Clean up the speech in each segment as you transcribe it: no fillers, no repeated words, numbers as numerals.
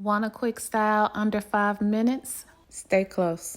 Want a quick style under 5 minutes? Stay close.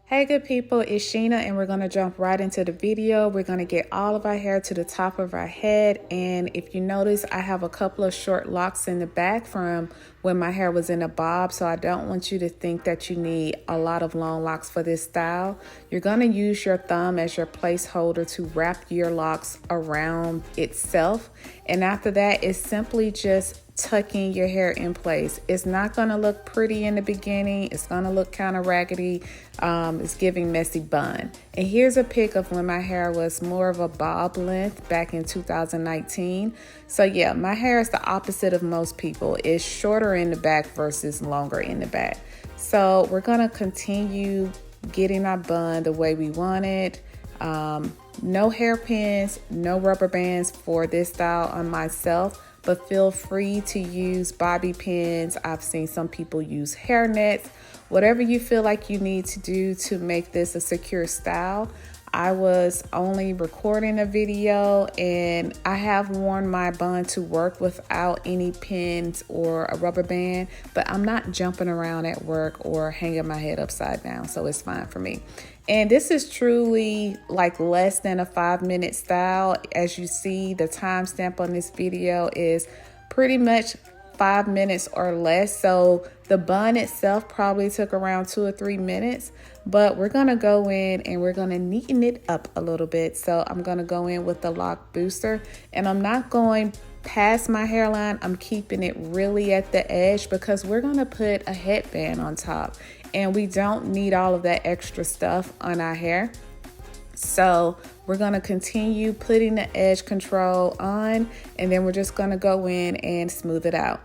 Hey good people, it's Sheena and we're going to jump right into the video. We're going to get all of our hair to the top of our head, and if you notice, I have a couple of short locks in the back from when my hair was in a bob, so I don't want you to think that you need a lot of long locks for this style. You're going to use your thumb as your placeholder to wrap your locks around itself, and after that, it's simply just tucking your hair in place. It's not going to look pretty in the beginning. It's going to look kind of raggedy. It's giving messy bun. And here's a pic of when my hair was more of a bob length back in 2019. So yeah, my hair is the opposite of most people. It's shorter in the back versus longer in the back. So we're going to continue getting our bun the way we want it. No hairpins, no rubber bands for this style on myself, but feel free to use bobby pins. I've seen some people use hair nets, whatever you feel like you need to do to make this a secure style. I was only recording a video and I have worn my bun to work without any pins or a rubber band, but I'm not jumping around at work or hanging my head upside down, so it's fine for me. And this is truly like less than a 5-minute style. As you see, the timestamp on this video is pretty much 5 minutes or less. So the bun itself probably took around 2 or 3 minutes, but we're gonna go in and we're gonna neaten it up a little bit. So I'm gonna go in with the lock booster, and I'm not going past my hairline. I'm keeping it really at the edge because we're gonna put a headband on top, and we don't need all of that extra stuff on our hair. So we're going to continue putting the edge control on, and then we're just going to go in and smooth it out.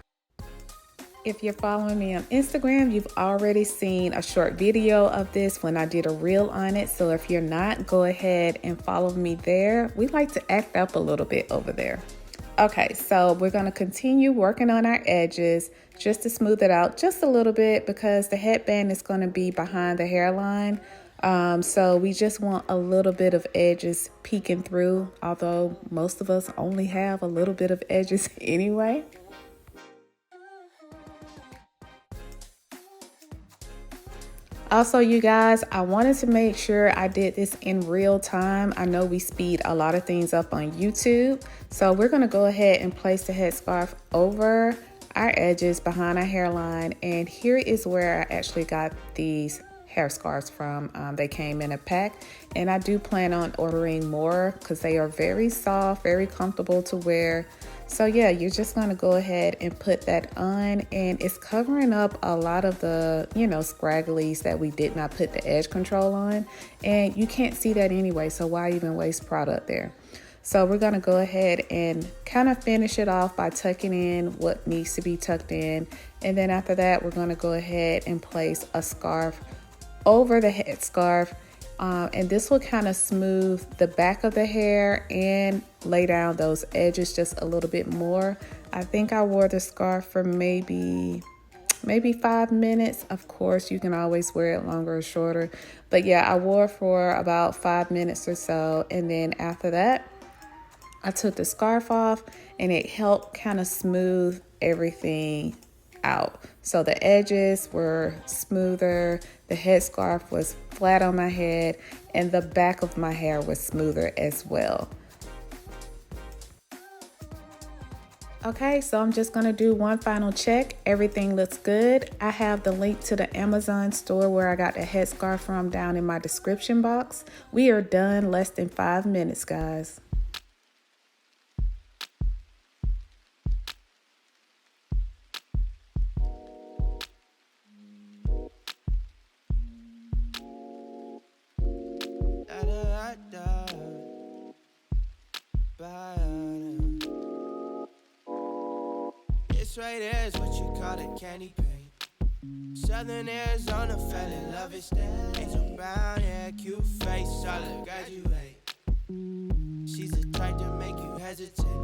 If you're following me on Instagram, you've already seen a short video of this when I did a reel on it. So if you're not, go ahead and follow me there. We like to act up a little bit over there. Okay, so we're going to continue working on our edges just to smooth it out just a little bit because the headband is going to be behind the hairline. So we just want a little bit of edges peeking through, although most of us only have a little bit of edges anyway. Also, you guys, I wanted to make sure I did this in real time. I know we speed a lot of things up on YouTube. So we're going to go ahead and place the headscarf over our edges behind our hairline. And here is where I actually got these hair scarves from. They came in a pack, and I do plan on ordering more because they are very soft, very comfortable to wear. So yeah, you're just going to go ahead and put that on, and it's covering up a lot of the, scragglies that we did not put the edge control on, and you can't see that anyway, so why even waste product there? So we're going to go ahead and kind of finish it off by tucking in what needs to be tucked in, and then after that, we're going to go ahead and place a scarf over the headscarf. And this will kind of smooth the back of the hair and lay down those edges just a little bit more. I think I wore the scarf for maybe 5 minutes. Of course, you can always wear it longer or shorter. But yeah, I wore it for about 5 minutes or so. And then after that, I took the scarf off, and it helped kind of smooth everything out. So the edges were smoother, the headscarf was flat on my head, and the back of my hair was smoother as well. Okay, so I'm just gonna do one final check. Everything looks good. I have the link to the Amazon store where I got the headscarf from down in my description box. We are done less than 5 minutes, guys. This right here is what you call a candy paint. Southern Arizona fell in love with that. Ain't so brown, yeah, cute face, solid graduate. She's the type to make you hesitate.